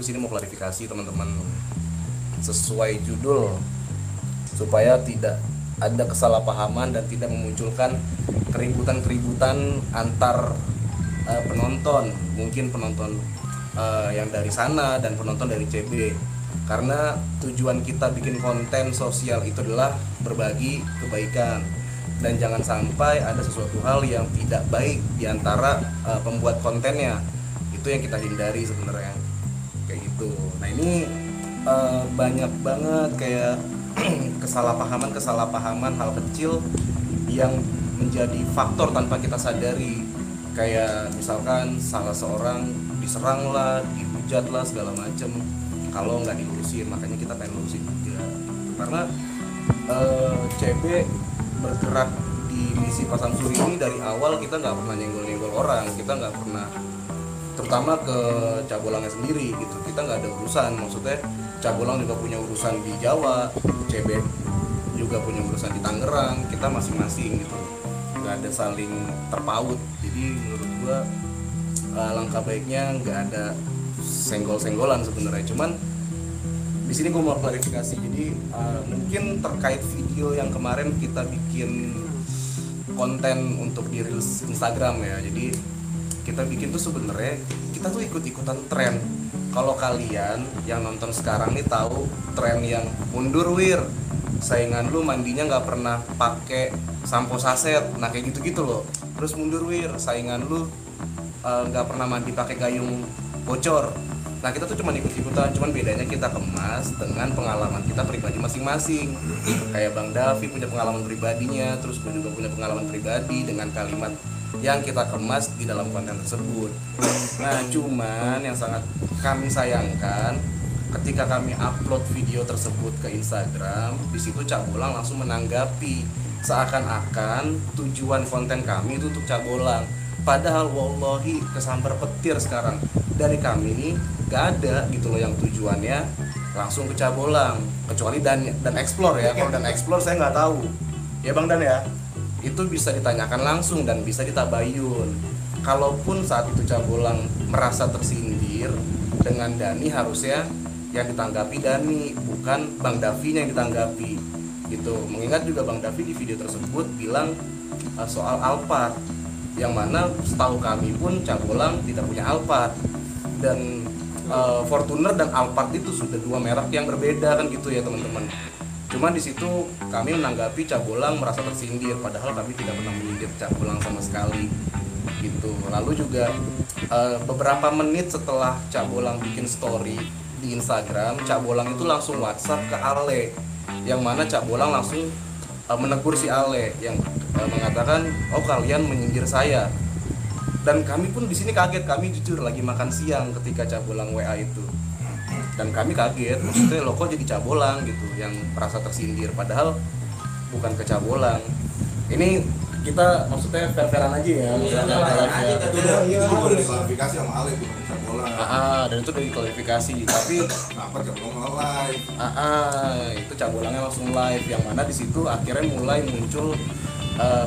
di sini mau klarifikasi teman-teman sesuai judul supaya tidak ada kesalahpahaman dan tidak memunculkan keributan-keributan antar penonton, mungkin penonton yang dari sana dan penonton dari CB. Karena tujuan kita bikin konten sosial itu adalah berbagi kebaikan dan jangan sampai ada sesuatu hal yang tidak baik di antara pembuat kontennya. Itu yang kita hindari sebenarnya kayak gitu. Nah ini banyak banget kayak kesalahpahaman hal kecil yang menjadi faktor tanpa kita sadari, kayak misalkan salah seorang diserang lah, dihujat lah segala macem kalau nggak dilurusin. Makanya kita pengen lurusin juga karena CB bergerak di misi Pak Samsuri ini dari awal kita nggak pernah nyenggol-nyenggol orang, kita nggak pernah, terutama ke Cabolangnya sendiri gitu, kita nggak ada urusan. Maksudnya Cabolang juga punya urusan di Jawa, CB juga punya urusan di Tangerang, kita masing-masing gitu, nggak ada saling terpaut. Jadi menurut gua langkah baiknya nggak ada senggol-senggolan sebenarnya. Cuman di sini gua mau klarifikasi. Jadi mungkin terkait video yang kemarin kita bikin konten untuk di reels Instagram ya. Jadi kita bikin tuh sebenarnya kita tuh ikut-ikutan tren. Kalau kalian yang nonton sekarang nih tahu tren yang mundur wir, saingan lu mandinya nggak pernah pakai sampo saset, nah kayak gitu-gitu loh. Terus mundur wir, saingan lu nggak pernah mandi pakai gayung bocor. Nah kita tuh cuma ikut-ikutan, cuman bedanya kita kemas dengan pengalaman kita pribadi masing-masing. Kayak Bang Davi punya pengalaman pribadinya, terus gue juga punya pengalaman pribadi dengan kalimat yang kita kemas di dalam konten tersebut. Nah cuman yang sangat kami sayangkan ketika kami upload video tersebut ke Instagram, di situ Cabolang langsung menanggapi seakan-akan tujuan konten kami itu untuk Cabolang. Padahal wallahi kesambar petir sekarang dari kami ini gak ada gitu loh yang tujuannya langsung ke Cabolang, kecuali dan explore ya. Kalau dan explore saya nggak tahu ya Bang Dan ya, itu bisa ditanyakan langsung dan bisa ditabayun. Kalaupun saat itu Cabolang merasa tersindir dengan Dani, harusnya yang ditanggapi Dani, bukan Bang Davi yang ditanggapi gitu. Mengingat juga Bang Davi di video tersebut bilang soal Alphard, yang mana setahu kami pun Cabolang tidak punya Alphard, dan Fortuner dan Alphard itu sudah dua merek yang berbeda kan gitu ya teman-teman. Cuma di situ kami menanggapi Cabolang merasa tersindir, padahal kami tidak pernah menyindir Cabolang sama sekali gitu. Lalu juga beberapa menit setelah Cabolang bikin story di Instagram, Cabolang itu langsung WhatsApp ke Ale, yang mana Cabolang langsung menegur si Ale yang mengatakan, oh kalian menyindir saya. Dan kami pun di sini kaget, kami jujur lagi makan siang ketika Cabolang WA itu. Dan kami kaget, maksudnya lo kok jadi Cabolang gitu yang merasa tersindir, padahal bukan ke Cabolang. Ini kita maksudnya fair-fairan aja ya. Itu udah diklarifikasi sama Ale bukan Cabolang. Dan itu udah diklarifikasi, tapi kenapa Cabolang live? Itu Cabolangnya langsung live, yang mana di situ akhirnya mulai muncul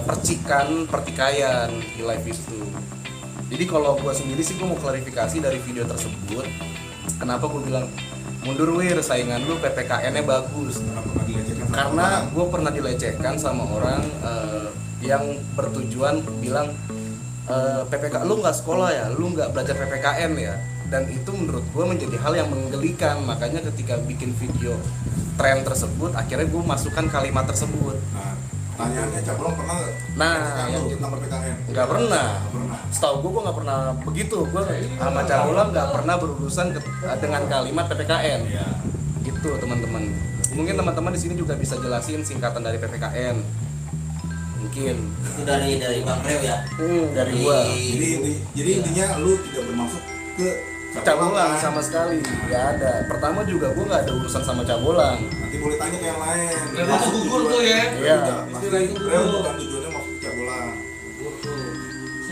pertikaian di live itu. Jadi kalau gue sendiri sih gue mau klarifikasi dari video tersebut. Kenapa gue bilang mundur wir, saingan lu PPKN-nya bagus? Karena gue pernah dilecehkan sama orang yang bertujuan bilang PPK lu nggak sekolah ya, lu nggak belajar PPKN ya. Dan itu menurut gue menjadi hal yang menggelikan. Makanya ketika bikin video tren tersebut, akhirnya gue masukkan kalimat tersebut. Tanyaannya Cabolang pernah nggak? Yang tentang PPKN? Nggak pernah. Setahu gue nggak pernah begitu. Gue sama Cabolang nggak pernah berurusan dengan kalimat PPKN. Gitu teman-teman. Mungkin teman-teman di sini juga bisa jelasin singkatan dari PPKN. Mungkin. Itu dari Bang Reo ya. Dari gua. Jadi intinya lu tidak bermaksud ke Cabolang sama sekali, nggak ada. Pertama juga gue nggak ada urusan sama Cabolang. Nanti boleh tanya ke yang lain. Masuk gugur tuh ya. Iya. Istilah itu Reo bukan tujuannya maksud ke Cabolang.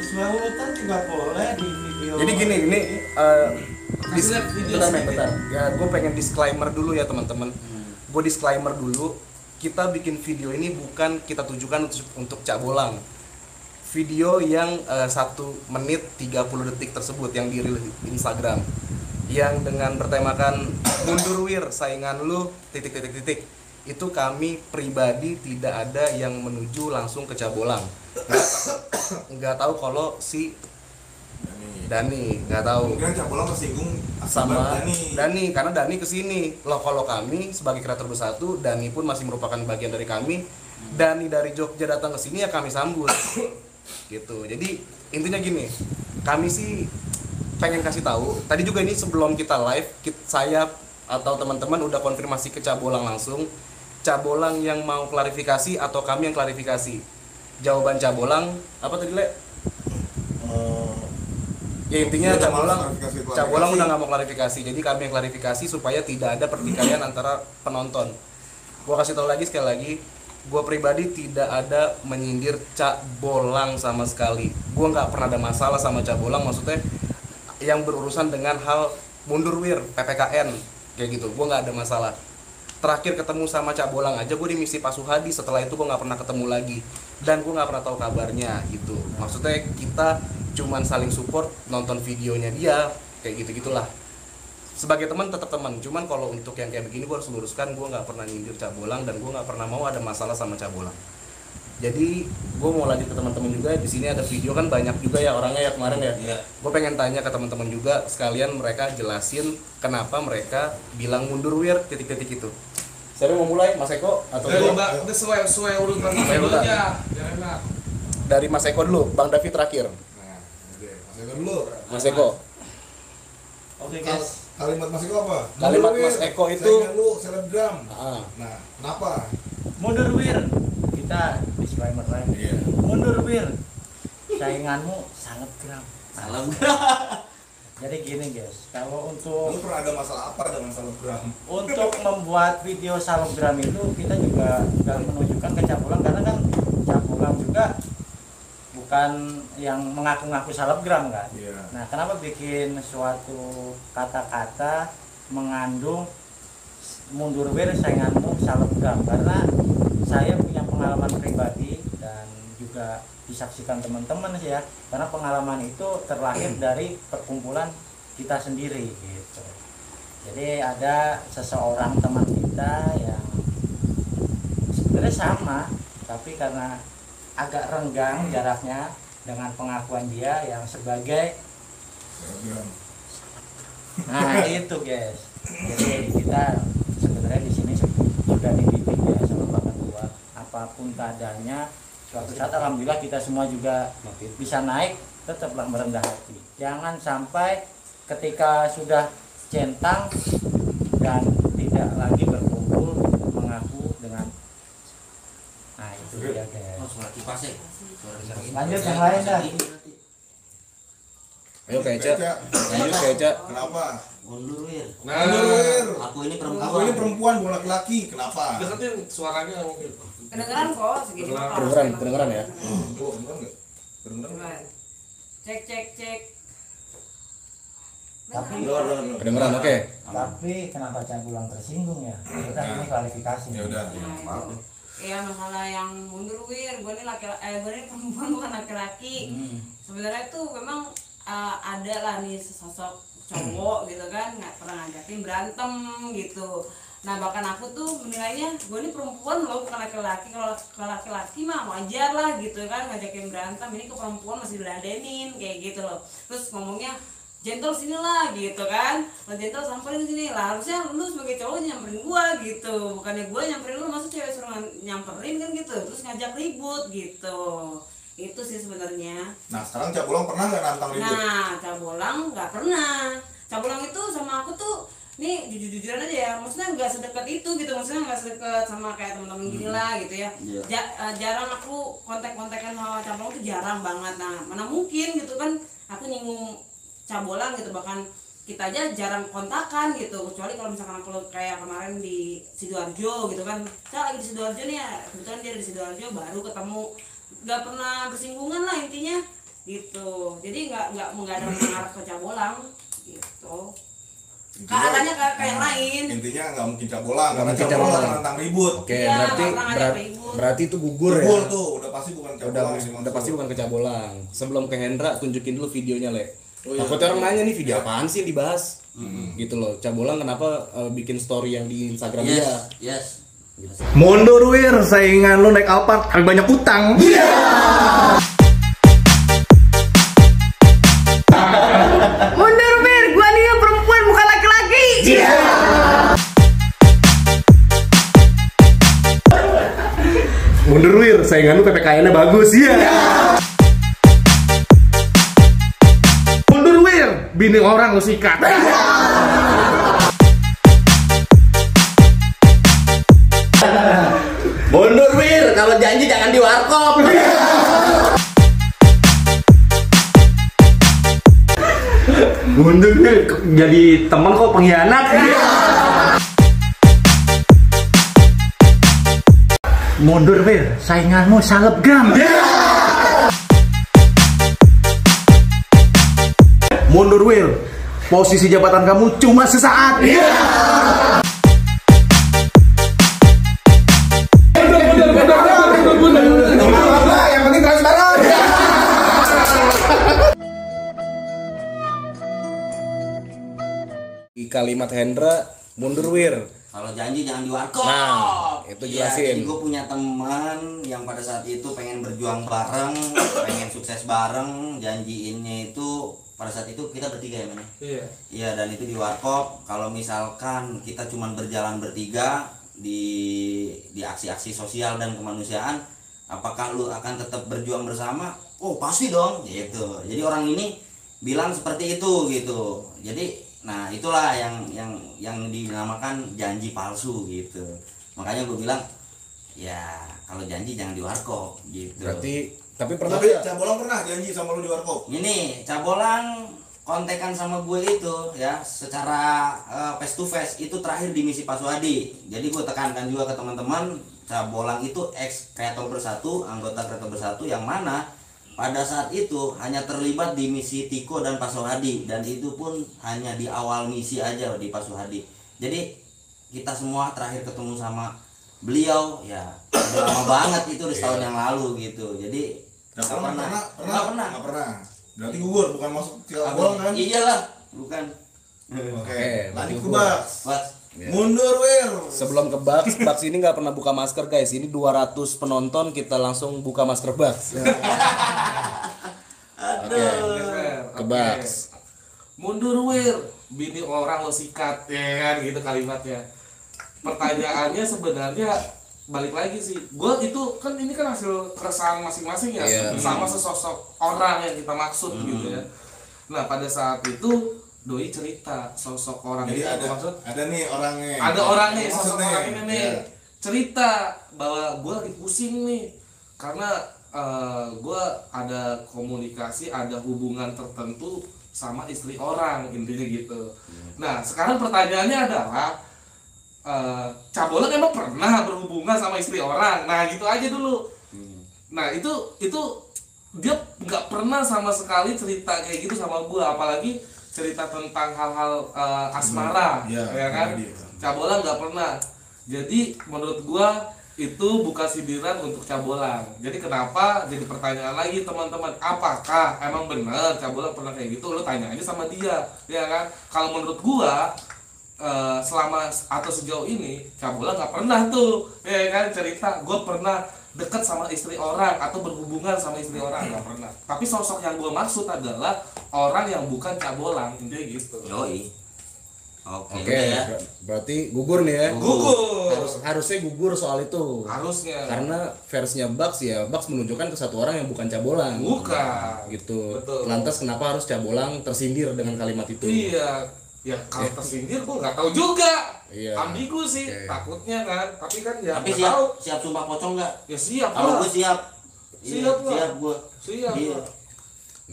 Sesuai urutan juga boleh di video. Jadi gini, Kasih lihat video bentar. Ya, gue pengen disclaimer dulu ya teman-teman. Gue disclaimer dulu. Kita bikin video ini bukan kita tujukan untuk Cabolang. Video yang 1 menit 30 detik tersebut yang di Instagram, yang dengan bertemakan mundur wir saingan lu titik. Itu kami pribadi tidak ada yang menuju langsung ke Cabolang. Nggak tahu kalau si Dani nggak tahu. Mungkin Cabolang tersinggung Sama Dani. Dani karena Dani kesini loh. Kalau kami sebagai kreator bersatu, Dani pun masih merupakan bagian dari kami. Dani dari Jogja datang ke sini ya kami sambut gitu. Jadi intinya gini, kami sih pengen kasih tahu tadi juga ini sebelum kita live, saya atau teman-teman udah konfirmasi ke Cabolang langsung. Cabolang yang mau klarifikasi atau kami yang klarifikasi? Jawaban Cabolang apa tadi, Le? Ya intinya Dia Cabolang udah nggak mau klarifikasi, jadi kami yang klarifikasi supaya tidak ada pertikaian antara penonton. Gua kasih tahu lagi sekali lagi, gua pribadi tidak ada menyindir Cabolang sama sekali. Gua nggak pernah ada masalah sama Cabolang, maksudnya yang berurusan dengan hal mundur wir, PPKN kayak gitu. Gua nggak ada masalah. Terakhir ketemu sama Cabolang aja gue di Misi Pasuhadi, setelah itu gue nggak pernah ketemu lagi dan gue nggak pernah tahu kabarnya gitu. Maksudnya kita cuman saling support, nonton videonya dia kayak gitulah. Sebagai teman tetap teman, cuman kalau untuk yang kayak begini gue harus luruskan, gue nggak pernah nyindir Cabolang dan gue nggak pernah mau ada masalah sama Cabolang. Jadi gue mau lanjut ke teman-teman juga. Di sini ada video kan banyak juga ya orangnya ya kemarin ya. Iya. Gue pengen tanya ke teman-teman juga sekalian mereka jelasin kenapa mereka bilang mundur wir titik-titik itu. Siapa mau mulai, Mas Eko atau Udah Mbak, udah sesuai urutan dulu aja. Biar enak. dari Mas Eko dulu, Bang David terakhir. Nah, oke. Mas Eko dulu. Mas Eko. Oke guys. Kalimat Mas Eko apa? Kalimat Mundur, Mas Wir. Eko itu Saingan lu selebgram. Nah, kenapa? Mundur wir. Kita disclaimer lain. Iya. Mundur wir. Sainganmu selebgram. Selebgram. Jadi gini guys, kalau untuk Lu pernah ada masalah apa dengan selebgram? untuk membuat video selebgram itu kita juga nggak menunjukkan ke Cabolang karena kan Cabolang juga bukan yang mengaku-ngaku selebgram kan. Iya. Nah, kenapa bikin suatu kata-kata mengandung mundur wir sainganmu selebgram? Karena saya punya pengalaman pribadi dan juga disaksikan teman-teman sih ya, karena pengalaman itu terlahir dari perkumpulan kita sendiri gitu. Jadi ada seseorang teman kita yang sebenarnya sama, tapi karena agak renggang jaraknya dengan pengakuan dia yang sebagai Selebgram. nah itu guys. Jadi kita sebenarnya di sini sudah dididik ya sama Bapak Tua, apapun keadaannya suatu saat alhamdulillah kita semua juga bisa naik, tetaplah merendah hati. Jangan sampai ketika sudah centang dan tidak lagi berkumpul mengaku dengan nah itu dia guys. Suara kipas ya. Lanjut yang lain dah. Ayo Keca. Keca. Lanjut Keca. Kenapa? Mundur wir. Nah, Mundur, Wir. Aku ini perempuan. Aku ini perempuan, bukan laki-laki. Kenapa? deketin suaranya mungkin. Kedengeran kok segini mah. Kedengeran ya. Oh, beneran nggak? Beneran nggak? Cek. Tapi Kedengeran, oke. tapi kenapa Cabolang tersinggung ya? Kita ini klarifikasi. Ya udah. Nah, itu. Iya masalah yang mundur wir, gue ini gue ini perempuan bukan laki-laki. Sebenarnya itu memang ada lah nih sosok cowok gitu kan, nggak pernah ngajakin berantem gitu. Nah bahkan aku tuh menilainya gue ini perempuan loh bukan laki-laki. Kalau laki-laki mah wajar lah gitu kan ngajakin berantem. Ini ke perempuan masih diladenin kayak gitu loh. Terus ngomongnya gentle sini lah gitu kan, lo gentle samperin sini lah, harusnya lu sebagai cowok nyamperin gua gitu, bukannya gua nyamperin lu, masa cewek suruh nyamperin kan gitu, terus ngajak ribut gitu. Itu sih sebenarnya. Nah, sekarang Cabolang pernah nggak nantang ribut? Nah Cabolang nggak pernah. Cabolang itu sama aku tuh nih jujur-jujuran aja ya, maksudnya nggak sedekat itu gitu, maksudnya nggak sedekat sama kayak teman-teman gini lah gitu ya. Jarang aku kontak-kontakan sama Cabolang tuh jarang banget. Nah mana mungkin gitu kan aku nyinggung Cabolang gitu, bahkan kita aja jarang kontakan gitu, kecuali kalau misalkan aku kayak kemarin di Sidoarjo gitu kan, saya lagi di Sidoarjo nih ya, kebetulan dia di Sidoarjo baru ketemu, nggak pernah bersinggungan lah intinya gitu. Jadi nggak ada mengarah ke Cabolang gitu. Katanya kayak yang lain. Intinya nggak mungkin Cabolang, Nggak karena mungkin Cabolang Cabolang. nantang ribut. Oke, Iya, berarti nggak pernah ngajak ribut. berarti itu gugur ya. Gugur tuh, udah pasti bukan Cabolang. Udah pasti bukan ke Cabolang. Sebelum ke Hendra, tunjukin dulu videonya, Le. Oh, iya. Takutnya orang nanya nih video apaan sih yang dibahas? Gitu loh. Cabolang kenapa bikin story yang di Instagram dia? Yes. Mundur wir, saingan lu naik Alphard, kali banyak utang. Mundur Bir, gua nih yang perempuan bukan laki-laki. Mundur wir, saingan lu PPKN-nya bagus. Mundur wir, bini orang lu sikat. Mundur wir, kalau janji jangan di warkop. Mundur wir, jadi teman kok pengkhianat. Mundur wir, sainganmu salebgram. Mundur wir, posisi jabatan kamu cuma sesaat. Yang penting transparan. Di kalimat Hendra, mundur wir. Kalau janji jangan di warkop. Nah, itu Iya, jelasin. jadi gue punya teman yang pada saat itu pengen berjuang bareng, pengen sukses bareng. Janjiinnya itu pada saat itu kita bertiga ya, men. Iya. Iya, dan itu di warkop. Kalau misalkan kita cuman berjalan bertiga di aksi-aksi sosial dan kemanusiaan, apakah lu akan tetap berjuang bersama? Oh, pasti dong, gitu. Jadi orang ini bilang seperti itu gitu. Jadi nah itulah yang dinamakan janji palsu gitu. Makanya gue bilang ya kalau janji jangan di warkop gitu. Berarti tapi pernah Tapi nggak? Cabolang pernah janji sama lu di warkop. Ini Cabolang kontekan sama gue itu ya secara face to face itu terakhir di misi Pasuhadi. Jadi gue tekankan juga ke teman-teman, Cabolang itu ex Kreator Bersatu, anggota Kreator Bersatu yang mana pada saat itu hanya terlibat di misi Tiko dan Pasuhadi, dan itu pun hanya di awal misi aja di Pasuhadi. Jadi kita semua terakhir ketemu sama beliau ya udah lama banget itu di tahun yang lalu gitu. Jadi Nggak nggak pernah. Nggak pernah. Berarti gugur, bukan masuk ke Cabolang kan? Iyalah, bukan. Oke, lanjut ke gugur. Baks. Buat Mundur wir. Sebelum ke Bucks ini nggak pernah buka masker guys. Ini 200 penonton kita langsung buka masker Bucks. Ke Bucks. Mundur wir, bini orang lo sikat ya kan gitu kalimatnya. Pertanyaannya sebenarnya balik lagi sih, gue itu kan ini kan hasil keresahan masing-masing ya, Iya. sama sesosok orang yang kita maksud gitu ya. Nah pada saat itu doi cerita sosok orang Jadi itu ada maksud nih orangnya. ada orang nih Maksud sosok orang ini nih Iya. cerita bahwa gue lagi pusing nih karena gue ada komunikasi, ada hubungan tertentu sama istri orang, intinya gitu. Nah sekarang pertanyaannya adalah Cabolang emang pernah berhubungan sama istri orang? Nah gitu aja dulu. Nah itu dia nggak pernah sama sekali cerita kayak gitu sama gue, apalagi cerita tentang hal-hal asmara, Iya, ya kan? pribadi. Cabolang nggak pernah. Jadi menurut gue itu bukan sindiran untuk Cabolang. Jadi kenapa? Jadi pertanyaan lagi teman-teman, apakah emang benar Cabolang pernah kayak gitu? Lo tanya aja sama dia, ya kan? Kalau menurut gue selama atau sejauh ini Cabolang nggak pernah tuh ya kan cerita gue pernah dekat sama istri orang atau berhubungan sama istri orang, nggak pernah. Tapi sosok yang gue maksud adalah orang yang bukan Cabolang, intinya gitu. Yoi. Oke, Oke, udah ya. berarti gugur nih ya. Gugur Harusnya gugur soal itu. harusnya. Karena versinya Bucks ya, Bucks menunjukkan ke satu orang yang bukan Cabolang. Bukan. Gitu. Betul. Lantas kenapa harus Cabolang tersindir dengan kalimat itu? Iya, ya kalau tersindir gue nggak tahu juga. Iya. Ambigu sih, Oke. takutnya kan. Tapi kan ya Tapi nggak tahu. siap sumpah pocong nggak? Ya siap Kalau lah. gue siap. Iya, Siap lah. siap gue. Siap Iya. lah.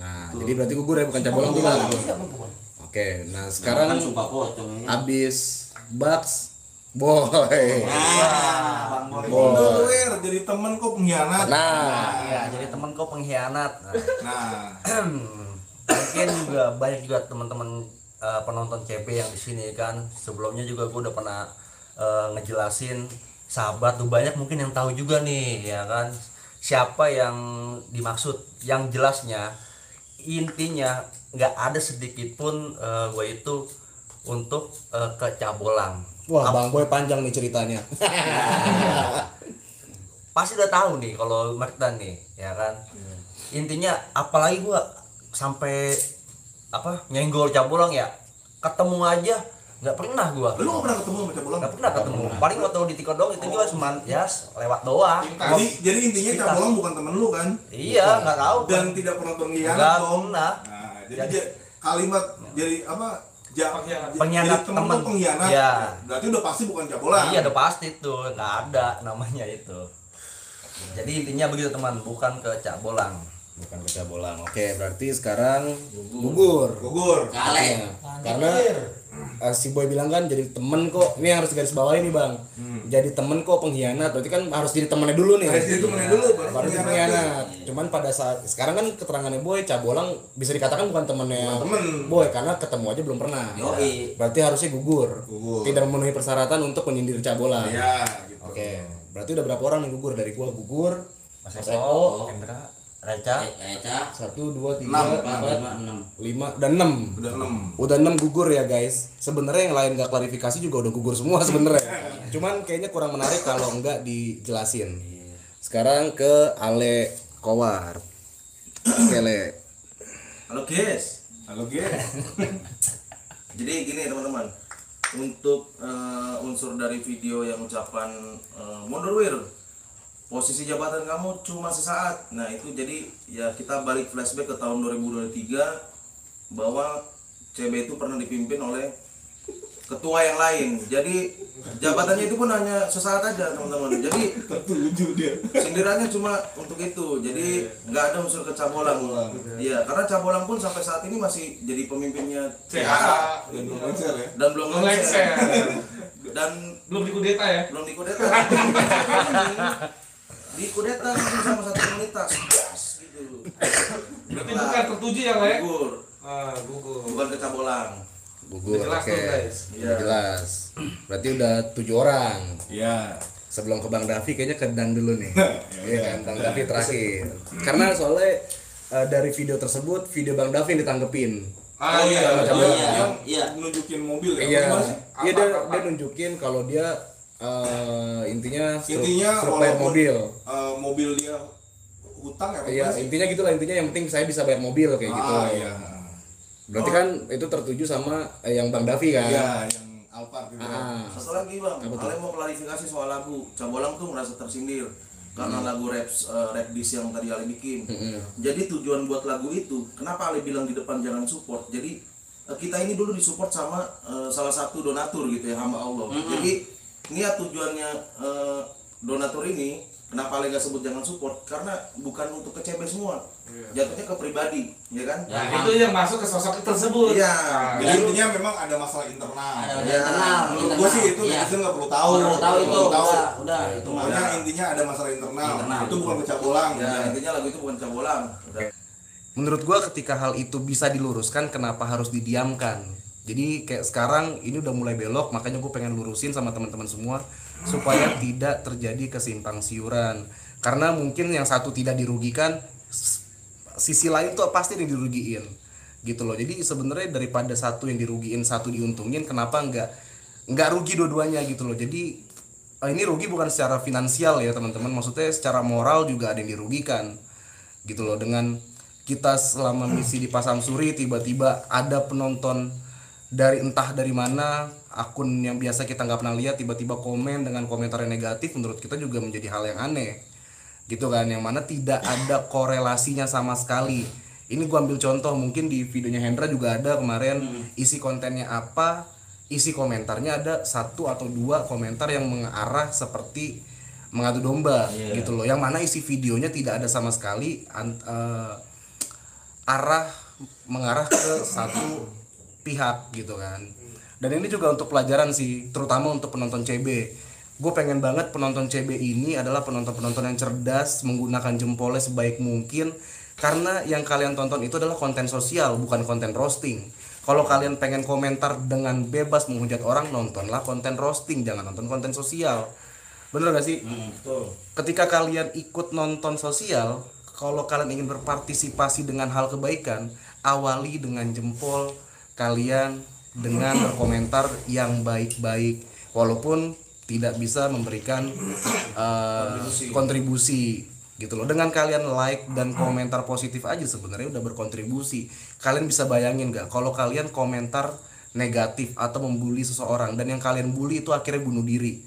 Nah, jadi berarti gugur ya, bukan Cabolang tuh lah. Oke, nah sekarang Kan sumpah pocong ini. abis Bucks, boy. Bang Boy. Mundur wir, jadi temen kok pengkhianat. Nah, Iya, jadi temen kok pengkhianat. Nah, Nah, mungkin juga banyak juga teman-teman penonton CP yang di sini kan. Sebelumnya juga gue udah pernah ngejelasin sahabat tuh banyak mungkin yang tahu juga nih, ya kan. Siapa yang dimaksud? Yang jelasnya intinya nggak ada sedikit pun gue itu untuk ke Cabolang. Wah, Bang Boy panjang nih ceritanya. Pasti udah tahu nih kalau Merdan nih, ya kan. Intinya apalagi gua sampai nyenggol Cabolang ya, ketemu aja nggak pernah gua. Lu nggak pernah ketemu sama Cabolang? Nggak pernah ketemu. Paling waktu di TikTok doang itu juga cuma ya lewat doang. Jadi intinya Kita. Cabolang bukan temen lu kan? Iya, nggak tahu. Dan tidak pernah berkhianat Nggak dong. pernah. Nah, jadi kalimat jadi apa? Pengkhianat jadi temen temen. lu pengkhianat. Iya. Berarti udah pasti bukan Cabolang. Iya udah pasti tuh, nggak ada namanya itu. Jadi intinya begitu teman, bukan ke Cabolang. Bukan ke Cabolang. Oke, berarti sekarang gugur. Gugur. Iya. Karena si Boy bilang kan jadi temen kok. Ini yang harus garis bawahi nih, Bang. Jadi temen kok pengkhianat. Berarti kan harus jadi temennya dulu nih. Harus jadi temennya dulu, baru jadi pengkhianat. Cuman pada saat sekarang kan keterangannya Boy, Cabolang bisa dikatakan bukan temennya temen. Boy karena ketemu aja belum pernah. Berarti harusnya gugur. Tidak memenuhi persyaratan untuk menyindir Cabolang. Iya, gitu. Oke. Berarti udah berapa orang nih gugur? Dari gua gugur, Mas Mas Eko, Eko, Hendra, Reca, 1, 2, 3, 6, 4, 5 dan 6. Udah 6. Udah 6 gugur ya guys. Sebenarnya yang lain gak klarifikasi juga udah gugur semua sebenarnya. Cuman kayaknya kurang menarik kalau enggak dijelasin. Sekarang ke Ale Kowar. Oke, Le. Halo guys. Halo, guys. Jadi gini teman-teman, untuk unsur dari video yang ucapan mundur wir, posisi jabatan kamu cuma sesaat. Nah itu jadi ya kita balik flashback ke tahun 2023 bahwa CB itu pernah dipimpin oleh ketua yang lain. Jadi jabatannya itu pun hanya sesaat aja teman-teman. Jadi Tertuju dia. sindirannya cuma untuk itu. Jadi nggak ada unsur ke Cabolang. Iya, karena Cabolang pun sampai saat ini masih jadi pemimpinnya CA Dan belum konser ya. dan belum belum lengser, dan belum dikudeta ya. belum dikudeta. Dikudeta sama satu komunitas. Yes, gitu. Berarti bukan tertuju yang lain. Gugur, Gugur. bukan ke Cabolang. Gugur. Jelas Oke. tuh guys. Udah jelas. Berarti udah 7 orang. Iya. Sebelum ke Bang Davi kayaknya ke Dan dulu nih. Iya kan, Bang Davi terakhir. Karena soalnya dari video tersebut, video Bang Davi yang ditanggepin. Ah iya. Yang nunjukin mobil ya. Iya, Apa sih? iya dia nunjukin kalau dia intinya Intinya bayar walaupun, mobil. Mobil dia hutang ya. Iya, intinya gitulah, intinya yang penting saya bisa bayar mobil kayak gitu. Iya. Berarti kan itu tertuju sama yang Bang Davi kan? Iya, yang Alphard gitu. Ah. Satu lagi bang, kalian mau klarifikasi soal lagu. Cabolang tuh merasa tersindir karena lagu rap diss yang tadi Ale bikin. Jadi tujuan buat lagu itu, kenapa Ale bilang di depan jangan support? Jadi kita ini dulu disupport sama salah satu donatur gitu ya, hamba Allah. Jadi niat tujuannya donatur ini, kenapa Ale gak sebut jangan support? Karena bukan untuk ke CB semua, jatuhnya ke pribadi, ya kan? Nah, itu yang masuk ke sosok tersebut. Iya. Jadi intinya memang ada masalah internal. Menurut internal. gue sih itu netizen nggak perlu tahu. Nggak perlu tahu itu. Nggak perlu tahu. Udah, itu mah. Pokoknya intinya ada masalah internal. Internal. Itu bukan ke Cabolang. Ya, intinya lagu itu bukan Cabolang. Udah. Menurut gua ketika hal itu bisa diluruskan, kenapa harus didiamkan? Jadi kayak sekarang ini udah mulai belok, makanya gue pengen lurusin sama teman-teman semua supaya tidak terjadi kesimpang siuran. Karena mungkin yang satu tidak dirugikan, sisi lain tuh pasti yang dirugiin, gitu loh. Jadi sebenarnya daripada satu yang dirugiin, satu diuntungin, kenapa nggak rugi dua-duanya gitu loh. Jadi ini rugi bukan secara finansial ya teman-teman, maksudnya secara moral juga ada yang dirugikan, gitu loh. Dengan kita selama misi di Pasamsuri tiba-tiba ada penonton dari entah dari mana, akun yang biasa kita nggak pernah lihat tiba-tiba komen dengan komentar yang negatif, menurut kita juga menjadi hal yang aneh, gitu kan, yang mana tidak ada korelasinya sama sekali. Ini gua ambil contoh, mungkin di videonya Hendra juga ada kemarin, isi kontennya apa, isi komentarnya ada 1 atau 2 komentar yang mengarah seperti mengadu domba, gitu loh, yang mana isi videonya tidak ada sama sekali mengarah ke satu pihak, gitu kan. Dan ini juga untuk pelajaran sih, terutama untuk penonton CB. Gue pengen banget penonton CB ini adalah penonton-penonton yang cerdas, menggunakan jempolnya sebaik mungkin, karena yang kalian tonton itu adalah konten sosial, bukan konten roasting. Kalau kalian pengen komentar dengan bebas menghujat orang, nontonlah konten roasting, jangan nonton konten sosial. Bener gak sih? Betul. Ketika kalian ikut nonton sosial, kalau kalian ingin berpartisipasi dengan hal kebaikan, awali dengan jempol kalian dengan berkomentar yang baik-baik walaupun tidak bisa memberikan kontribusi gitu loh. Dengan kalian like dan komentar positif aja sebenarnya udah berkontribusi. Kalian bisa bayangin gak kalau kalian komentar negatif atau membuli seseorang dan yang kalian bully itu akhirnya bunuh diri,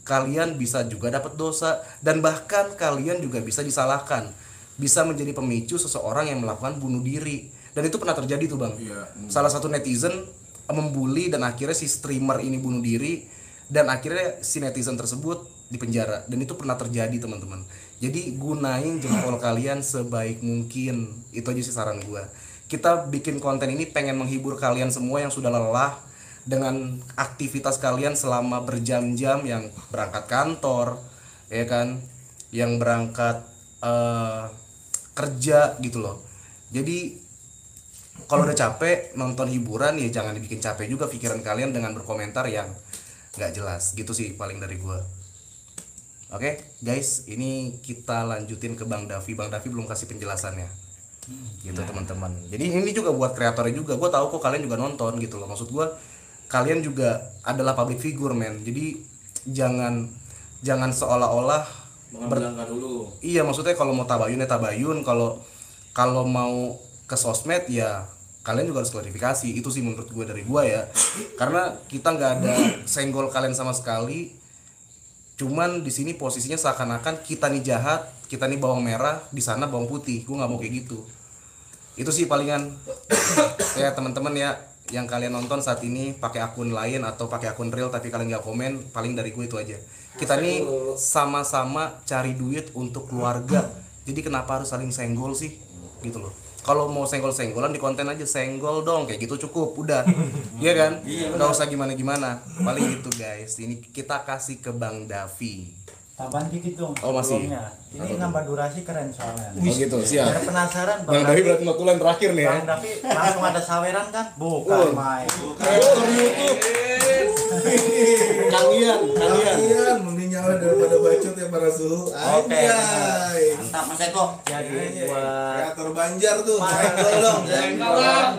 kalian bisa juga dapat dosa dan bahkan kalian juga bisa disalahkan, bisa menjadi pemicu seseorang yang melakukan bunuh diri. Dan itu pernah terjadi tuh bang. Salah satu netizen membuli dan akhirnya si streamer ini bunuh diri dan akhirnya si netizen tersebut dipenjara. Dan itu pernah terjadi teman-teman. Jadi gunain jempol kalian sebaik mungkin. Itu aja sih saran gue. Kita bikin konten ini pengen menghibur kalian semua yang sudah lelah dengan aktivitas kalian selama berjam-jam, yang berangkat kantor ya kan, yang berangkat kerja gitu loh. Jadi kalau udah capek nonton hiburan ya jangan dibikin capek juga pikiran kalian dengan berkomentar yang nggak jelas. Gitu sih paling dari gua. Oke guys, ini kita lanjutin ke Bang Davi. Bang Davi belum kasih penjelasannya gitu teman-teman. Jadi ini juga buat kreatornya juga. Gue tahu kok kalian juga nonton gitu loh. Maksud gue kalian juga adalah public figure men. Jadi jangan seolah-olah mengambil dulu. Iya, maksudnya kalau mau tabayun ya tabayun, kalau mau ke sosmed ya kalian juga harus klarifikasi. Itu sih menurut gue dari gue ya. Karena kita nggak ada senggol kalian sama sekali. Cuman di sini posisinya seakan-akan kita nih jahat, kita nih bawang merah, di sana bawang putih. Gue nggak mau kayak gitu. Itu sih palingan ya teman-teman ya, yang kalian nonton saat ini pakai akun lain atau pakai akun real tapi kalian nggak komen, paling dari gue itu aja. Kita nih sama-sama cari duit untuk keluarga. Jadi kenapa harus saling senggol sih? Gitu loh. Kalau mau senggol-senggolan di konten aja, senggol dong kayak gitu cukup, udah. Iya kan? Nggak usah gimana-gimana. Paling gitu guys. Ini kita kasih ke Bang Davi. Tambahan dikit dong. Oh, masih? sebelumnya. Ini nambah durasi keren soalnya. Oh gitu, siap. Biar penasaran Bang Davi berarti notulen terakhir nih ya. Bang Davi langsung ada saweran kan? Bukan main. Kalian mending nyawa daripada bacot yang para suhu. Oke. Anjay. Mantap Mas Eko. Jadi buat Kreator Banjar tuh, senggol dong. Senggol dong.